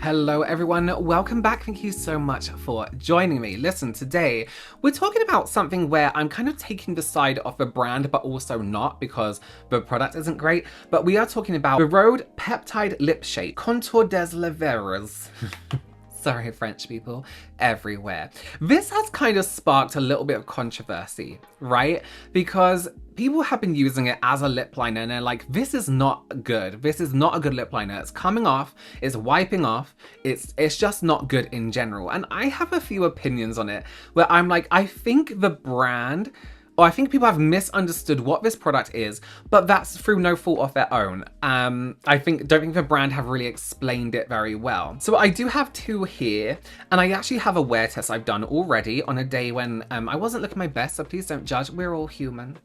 Hello everyone, welcome back. Thank you so much for joining me. Listen, today we're talking about something where I'm kind of taking the side of the brand, but also not because the product isn't great. But we are talking about the Rhode Peptide Lip Shape Contour des Lèvres. Sorry, French people everywhere. This has kind of sparked a little bit of controversy, right? Because people have been using it as a lip liner and they're like, this is not good. This is not a good lip liner. It's coming off, it's wiping off, it's just not good in general. And I have a few opinions on it where I'm like, I think the brand, or I think people have misunderstood what this product is, but that's through no fault of their own. Don't think the brand have really explained it very well. So I do have two here, and I actually have a wear test I've done already on a day when I wasn't looking my best, so please don't judge, we're all human.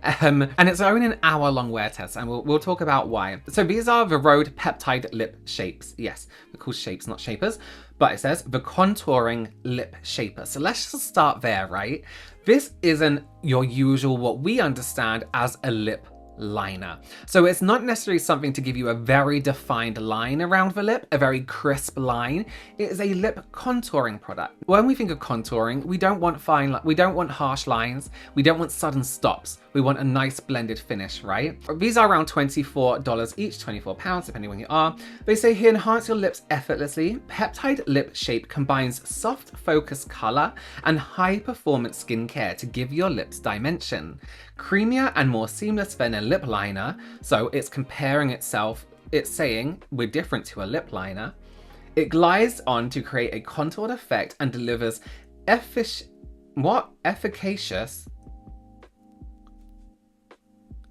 And it's only an hour-long wear test, and we'll talk about why. So these are the Rhode Peptide Lip Shapes. Yes, they're called shapes, not shapers. But it says the contouring lip shaper. So let's just start there, right? This isn't your usual, what we understand as a lip liner. So it's not necessarily something to give you a very defined line around the lip, a very crisp line. It is a lip contouring product. When we think of contouring, we don't want harsh lines. We don't want sudden stops. We want a nice blended finish, right? These are around $24 each, £24 depending when you are. They say here, enhance your lips effortlessly. Peptide Lip Shape combines soft focus color and high performance skincare to give your lips dimension. Creamier and more seamless than a lip liner. So it's comparing itself, it's saying we're different to a lip liner. It glides on to create a contoured effect and delivers efficacious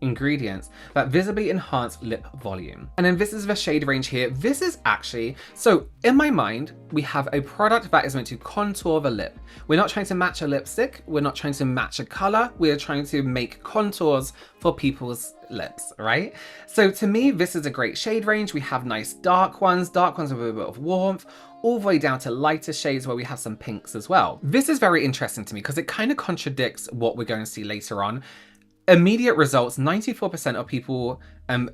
ingredients that visibly enhance lip volume. And then this is the shade range here. This is actually, so in my mind, we have a product that is meant to contour the lip. We're not trying to match a lipstick. We're not trying to match a color. We're trying to make contours for people's lips, right? So to me, this is a great shade range. We have nice dark ones with a bit of warmth, all the way down to lighter shades where we have some pinks as well. This is very interesting to me because it kind of contradicts what we're going to see later on. Immediate results, 94% of people,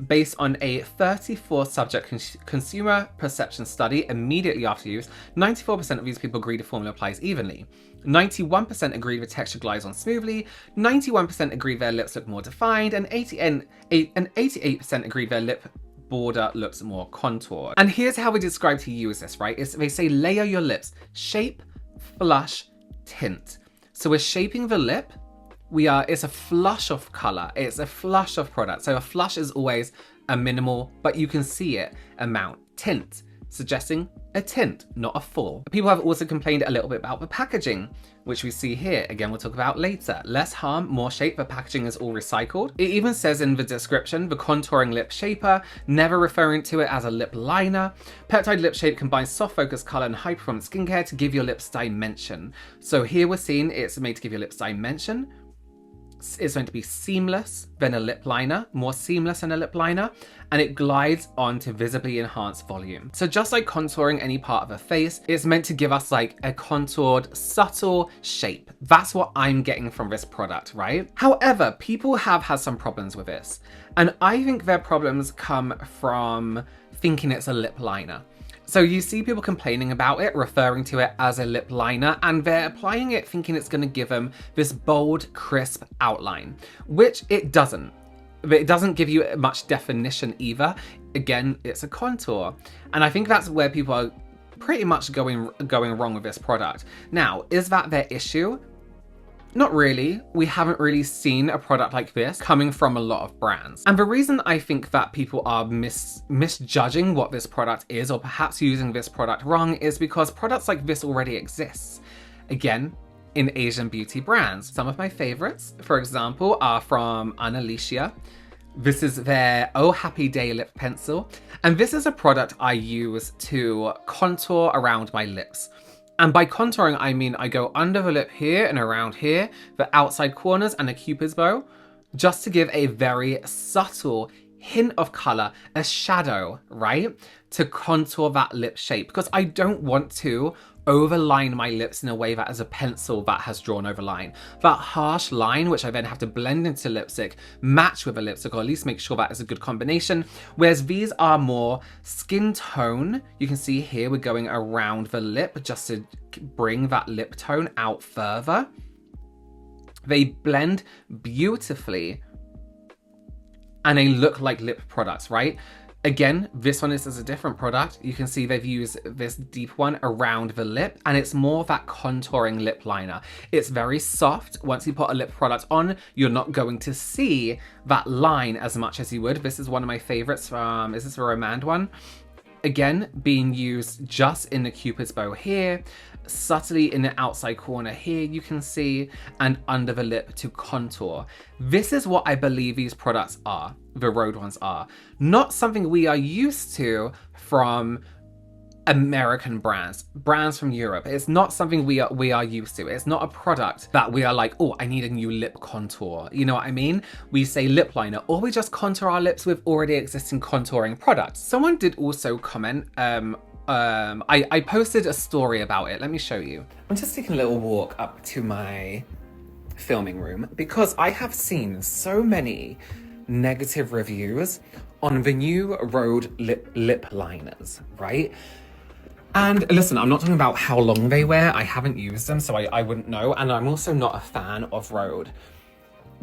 based on a 34 subject consumer perception study immediately after use, 94% of these people agree the formula applies evenly. 91% agree the texture glides on smoothly, 91% agree their lips look more defined, and 88% agree their lip border looks more contoured. And here's how we describe to use this, right? They say layer your lips, shape, flush, tint. So we're shaping the lip. It's a flush of color. It's a flush of product. So a flush is always a minimal, but you can see it, amount. Tint, suggesting a tint, not a full. People have also complained a little bit about the packaging, which we see here. Again, we'll talk about later. Less harm, more shape. The packaging is all recycled. It even says in the description, the contouring lip shaper, never referring to it as a lip liner. Peptide Lip Shape combines soft focus color and high performance skincare to give your lips dimension. So here we're seeing it's made to give your lips dimension. It's meant to be seamless than a lip liner, more seamless than a lip liner, and it glides on to visibly enhance volume. So just like contouring any part of a face, it's meant to give us like a contoured, subtle shape. That's what I'm getting from this product, right? However, people have had some problems with this, and I think their problems come from thinking it's a lip liner. So you see people complaining about it, referring to it as a lip liner, and they're applying it thinking it's going to give them this bold, crisp outline, which it doesn't. It doesn't give you much definition either. Again, it's a contour. And I think that's where people are pretty much going wrong with this product. Now, is that their issue? Not really. We haven't really seen a product like this coming from a lot of brands. And the reason I think that people are misjudging what this product is, or perhaps using this product wrong, is because products like this already exist. Again, in Asian beauty brands. Some of my favorites, for example, are from Annalicia. This is their Oh Happy Day lip pencil. And this is a product I use to contour around my lips. And by contouring, I mean I go under the lip here and around here, the outside corners and a cupid's bow, just to give a very subtle hint of color, a shadow, right? To contour that lip shape, because I don't want to overline my lips in a way that is a pencil that has drawn over line. That harsh line, which I then have to blend into lipstick, match with a lipstick, or at least make sure that is a good combination. Whereas these are more skin tone. You can see here we're going around the lip just to bring that lip tone out further. They blend beautifully and they look like lip products, right? Again, this one is a different product. You can see they've used this deep one around the lip, and it's more that contouring lip liner. It's very soft. Once you put a lip product on, you're not going to see that line as much as you would. This is one of my favorites from, is this a Rhode one? Again, being used just in the Cupid's bow here, subtly in the outside corner here, you can see, and under the lip to contour. This is what I believe these products are, the Rhode ones are. Not something we are used to from American brands from Europe. It's not something we are used to. It's not a product that we are like, oh, I need a new lip contour. You know what I mean? We say lip liner, or we just contour our lips with already existing contouring products. Someone did also comment, I posted a story about it. Let me show you. I'm just taking a little walk up to my filming room because I have seen so many negative reviews on the new Rhode lip liners, right? And listen, I'm not talking about how long they wear. I haven't used them, so I wouldn't know. And I'm also not a fan of Rhode.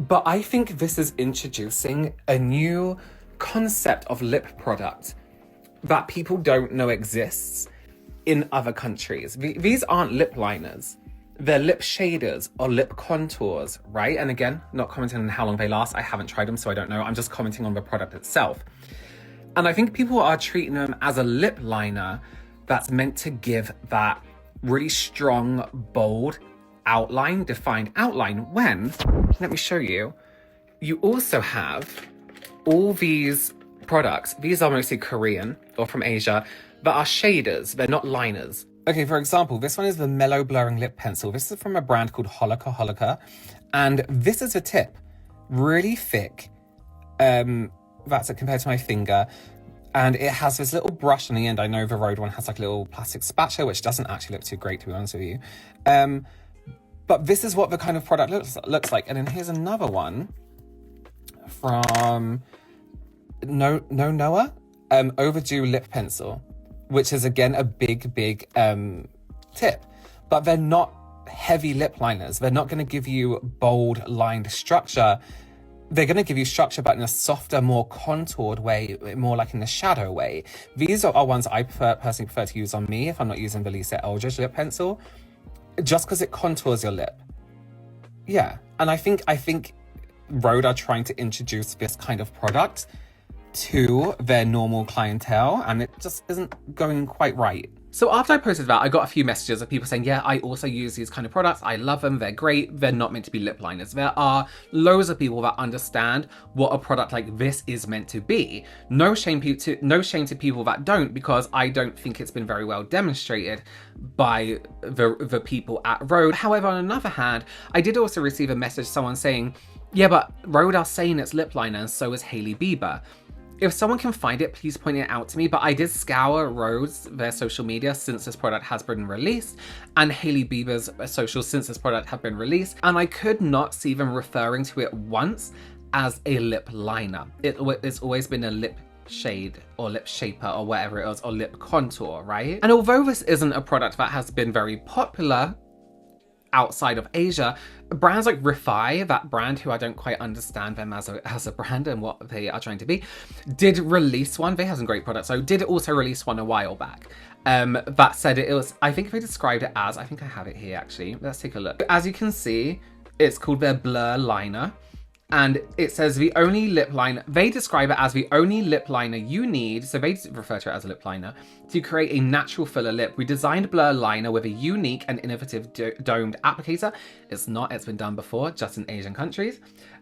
But I think this is introducing a new concept of lip product that people don't know exists in other countries. These aren't lip liners. They're lip shaders or lip contours, right? And again, not commenting on how long they last. I haven't tried them, so I don't know. I'm just commenting on the product itself. And I think people are treating them as a lip liner that's meant to give that really strong, bold outline, defined outline, when, let me show you, you also have all these products. These are mostly Korean or from Asia, that are shaders. They're not liners. Okay, for example, this one is the Mellow Blurring Lip Pencil. This is from a brand called Holika. And this is a tip. Really thick. That's it compared to my finger. And it has this little brush on the end. I know the Rhode one has like a little plastic spatula, which doesn't actually look too great, to be honest with you. But this is what the kind of product looks like. And then here's another one from Noah, Overdue Lip Pencil, which is again a big tip. But they're not heavy lip liners. They're not going to give you bold lined structure. They're going to give you structure, but in a softer, more contoured way, more like in the shadow way. These are ones I personally prefer to use on me if I'm not using the Lisa Eldridge lip pencil, just because it contours your lip. Yeah, and I think Rhode are trying to introduce this kind of product to their normal clientele, and it just isn't going quite right. So after I posted that, I got a few messages of people saying, yeah, I also use these kind of products. I love them. They're great. They're not meant to be lip liners. There are loads of people that understand what a product like this is meant to be. No shame to people that don't, because I don't think it's been very well demonstrated by the people at Rhode. However, on another hand, I did also receive a message, someone saying, yeah, but Rhode are saying it's lip liner and so is Hailey Bieber. If someone can find it, please point it out to me. But I did scour Rhode's, their social media since this product has been released, and Hailey Bieber's socials since this product have been released, and I could not see them referring to it once as a lip liner. It's always been a lip shade or lip shaper or whatever it is, or lip contour, right? And although this isn't a product that has been very popular outside of Asia, brands like Rifai, that brand who I don't quite understand them as a brand and what they are trying to be, did release one. They have some great products, so did also release one a while back. That said, it was, I think they described it as, I think I have it here actually, let's take a look. As you can see, it's called their Blur Liner. And it says the only lip liner, they describe it as the only lip liner you need, so they refer to it as a lip liner, to create a natural fuller lip. We designed Blur Liner with a unique and innovative domed applicator. It's been done before, just in Asian countries,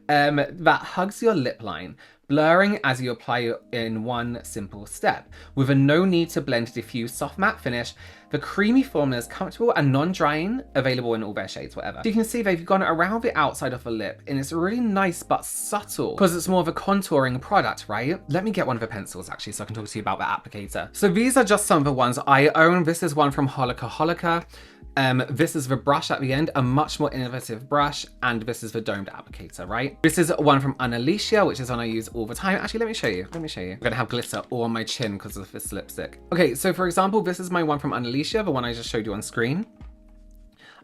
that hugs your lip line, blurring as you apply in one simple step. With a no need to blend diffuse soft matte finish, the creamy formula is comfortable and non-drying, available in all their shades, whatever. So you can see they've gone around the outside of the lip and it's really nice but subtle because it's more of a contouring product, right? Let me get one of the pencils actually so I can talk to you about the applicator. So these are just some of the ones I own. This is one from Holika. This is the brush at the end, a much more innovative brush, and this is the domed applicator, right? This is one from Annalicia, which is one I use all the time. Actually, let me show you. I'm gonna have glitter all on my chin because of this lipstick. Okay, so for example, this is my one from Annalicia, the one I just showed you on screen.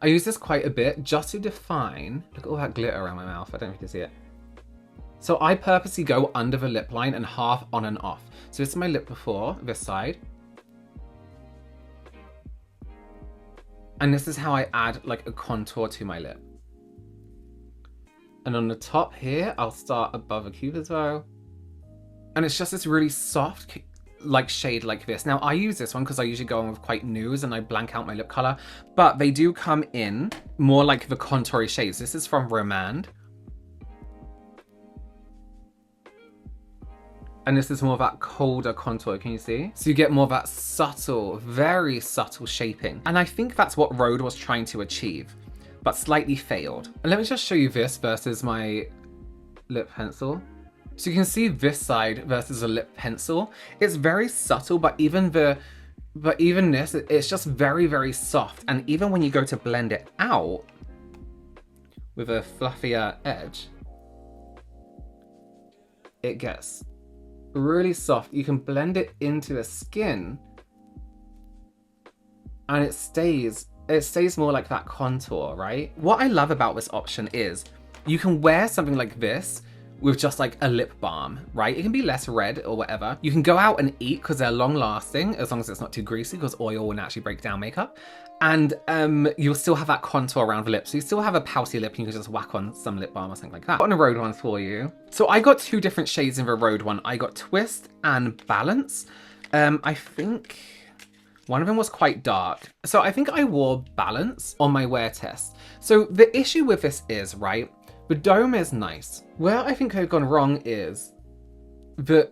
I use this quite a bit just to define, look at all that glitter around my mouth. I don't know if you can see it. So I purposely go under the lip line and half on and off. So this is my lip before, this side. And this is how I add like a contour to my lip. And on the top here, I'll start above the cupid's bow. And it's just this really soft like shade like this. Now I use this one because I usually go on with quite nudes and I blank out my lip color, but they do come in more like the contoury shades. This is from Rhode. And this is more of that colder contour, can you see? So you get more of that subtle, very subtle shaping. And I think that's what Rhode was trying to achieve, but slightly failed. And let me just show you this versus my lip pencil. So you can see this side versus a lip pencil. It's very subtle, but even this, it's just very, very soft. And even when you go to blend it out with a fluffier edge, it gets really soft. You can blend it into the skin and it stays more like that contour, right? What I love about this option is you can wear something like this with just like a lip balm, right? It can be less red or whatever. You can go out and eat because they're long lasting as long as it's not too greasy, because oil will naturally break down makeup. And you'll still have that contour around the lips. So you still have a pouty lip and you can just whack on some lip balm or something like that. I've got a Rhode one for you. So I got two different shades in the Rhode one. I got Twist and Balance. I think one of them was quite dark. So I think I wore Balance on my wear test. So the issue with this is, right, the dome is nice. Where I think I've gone wrong is the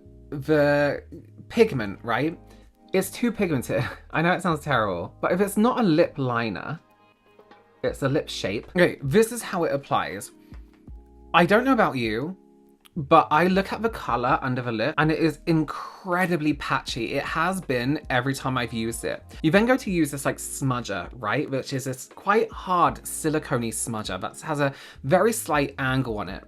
pigment, right? It's too pigmented. I know it sounds terrible, but if it's not a lip liner, it's a lip shape. Okay, this is how it applies. I don't know about you, but I look at the color under the lip and it is incredibly patchy. It has been every time I've used it. You then go to use this like smudger, right? Which is this quite hard silicone-y smudger that has a very slight angle on it.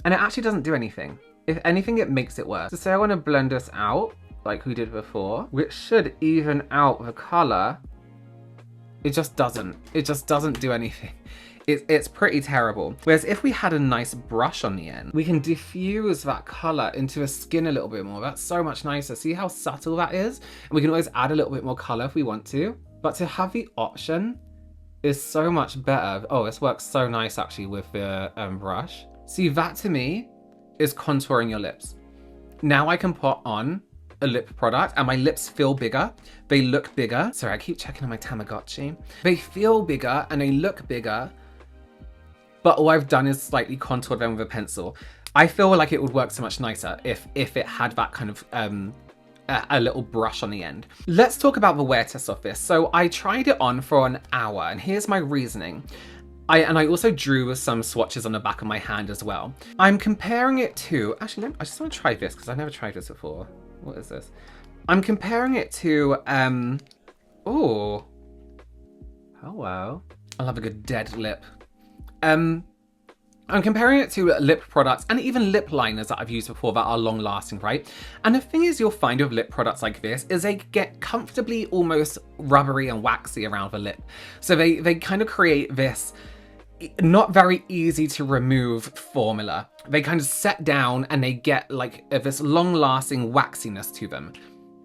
And it actually doesn't do anything. If anything, it makes it worse. So say I want to blend this out like we did before, which should even out the color. It just doesn't. It just doesn't do anything. It's pretty terrible. Whereas if we had a nice brush on the end, we can diffuse that color into the skin a little bit more. That's so much nicer. See how subtle that is? And we can always add a little bit more color if we want to. But to have the option is so much better. Oh, this works so nice actually with the brush. See, that to me is contouring your lips. Now I can put on a lip product and my lips feel bigger. They look bigger. Sorry, I keep checking on my Tamagotchi. They feel bigger and they look bigger, but all I've done is slightly contoured them with a pencil. I feel like it would work so much nicer if it had that kind of a little brush on the end. Let's talk about the wear test of this. So I tried it on for an hour and here's my reasoning. I also drew some swatches on the back of my hand as well. I'm comparing it to, actually, I just want to try this because I've never tried this before. What is this? I'm comparing it to, oh wow. I'll have a good dead lip. I'm comparing it to lip products and even lip liners that I've used before that are long lasting, right? And the thing is you'll find with lip products like this is they get comfortably almost rubbery and waxy around the lip. So they kind of create this not very easy to remove formula. They kind of set down and they get like this long lasting waxiness to them,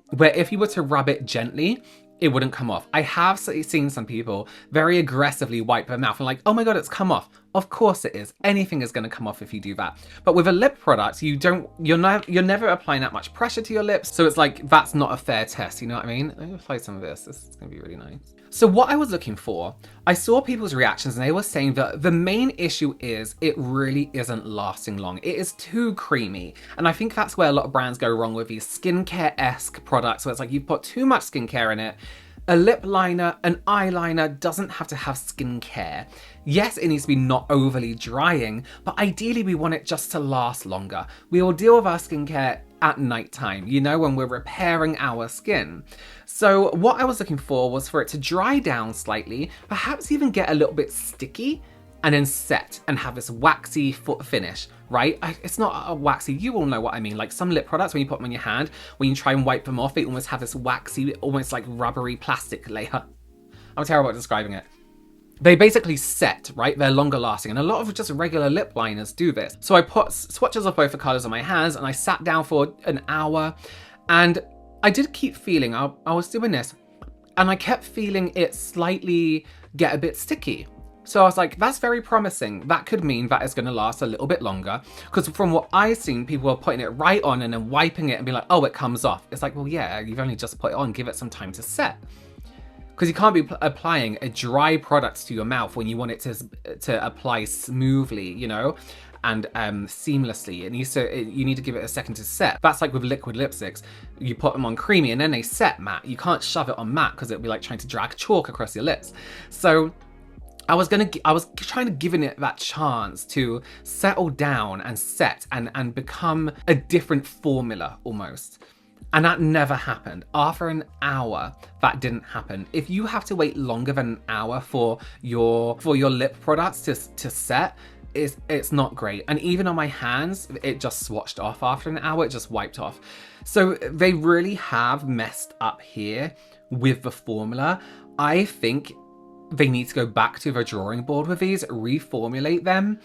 where if you were to rub it gently, it wouldn't come off. I have seen some people very aggressively wipe their mouth and like, oh my God, it's come off. Of course it is. Anything is going to come off if you do that. But with a lip product, you're never applying that much pressure to your lips. So it's like, that's not a fair test. You know what I mean? Let me apply some of this. This is going to be really nice. So what I was looking for, I saw people's reactions and they were saying that the main issue is it really isn't lasting long. It is too creamy. And I think that's where a lot of brands go wrong with these skincare-esque products. So it's like you've put too much skincare in it. A lip liner, an eyeliner doesn't have to have skincare. Yes, it needs to be not overly drying, but ideally we want it just to last longer. We will deal with our skincare at nighttime, you know, when we're repairing our skin. So what I was looking for was for it to dry down slightly, perhaps even get a little bit sticky, and then set and have this waxy foot finish, right? It's not a waxy, you all know what I mean. Like some lip products, when you put them on your hand, when you try and wipe them off, they almost have this waxy, almost like rubbery plastic layer. I'm terrible at describing it. They basically set, right? They're longer lasting. And a lot of just regular lip liners do this. So I put swatches of both the colors on my hands and I sat down for an hour and I did keep feeling, I was doing this and I kept feeling it slightly get a bit sticky. So I was like, that's very promising. That could mean that it's going to last a little bit longer. Because from what I've seen, people are putting it right on and then wiping it and be like, oh, it comes off. It's like, well, yeah, you've only just put it on. Give it some time to set. Because you can't be applying a dry product to your mouth when you want it to apply smoothly, you know, and seamlessly. You need to give it a second to set. That's like with liquid lipsticks. You put them on creamy and then they set matte. You can't shove it on matte because it'd be like trying to drag chalk across your lips. So I was trying to give it that chance to settle down and set and become a different formula almost. And that never happened. After an hour, that didn't happen. If you have to wait longer than an hour for your lip products to set, it's not great. And even on my hands, it just swatched off after an hour, it just wiped off. So they really have messed up here with the formula. I think they need to go back to the drawing board with these, reformulate them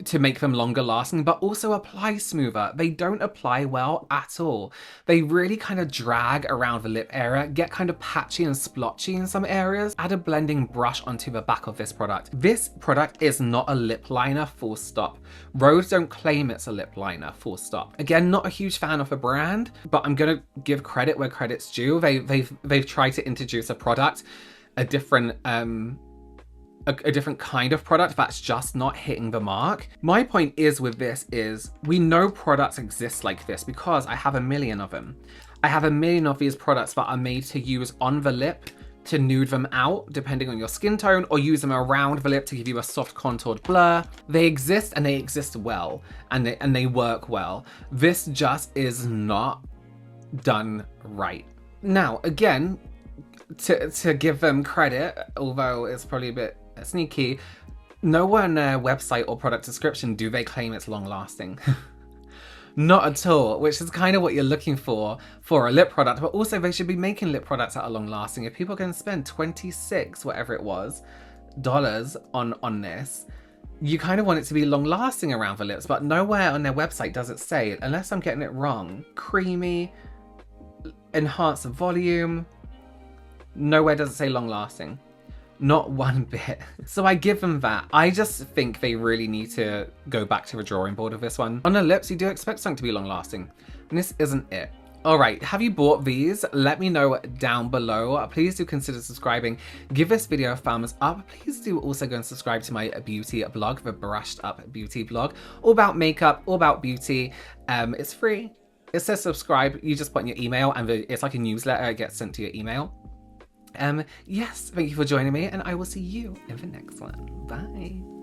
to make them longer lasting, but also apply smoother. They don't apply well at all. They really kind of drag around the lip area, get kind of patchy and splotchy in some areas. Add a blending brush onto the back of this product. This product is not a lip liner, full stop. Rhode don't claim it's a lip liner, full stop. Again, not a huge fan of the brand, but I'm gonna give credit where credit's due. They've tried to introduce a product, a different kind of product that's just not hitting the mark. My point is with this is we know products exist like this because I have a million of them. I have a million of these products that are made to use on the lip to nude them out depending on your skin tone, or use them around the lip to give you a soft contoured blur. They exist and they exist well and they work well. This just is not done right. Now, again, to give them credit, although it's probably a bit sneaky, nowhere on their website or product description do they claim it's long lasting. Not at all, which is kind of what you're looking for a lip product, but also they should be making lip products that are long lasting. If people can spend $26, whatever it was, dollars on this, you kind of want it to be long lasting around the lips, but nowhere on their website does it say, unless I'm getting it wrong, creamy, enhance volume. Nowhere does it say long lasting. Not one bit. So I give them that. I just think they really need to go back to the drawing board of this one. On the lips, you do expect something to be long lasting, and this isn't it. All right, have you bought these? Let me know down below. Please do consider subscribing. Give this video a thumbs up. Please do also go and subscribe to my beauty blog, the Brushed Up Beauty blog, all about makeup, all about beauty. It's free. It says subscribe. You just put in your email and it's like a newsletter. It gets sent to your email. Yes, thank you for joining me, and I will see you in the next one. Bye.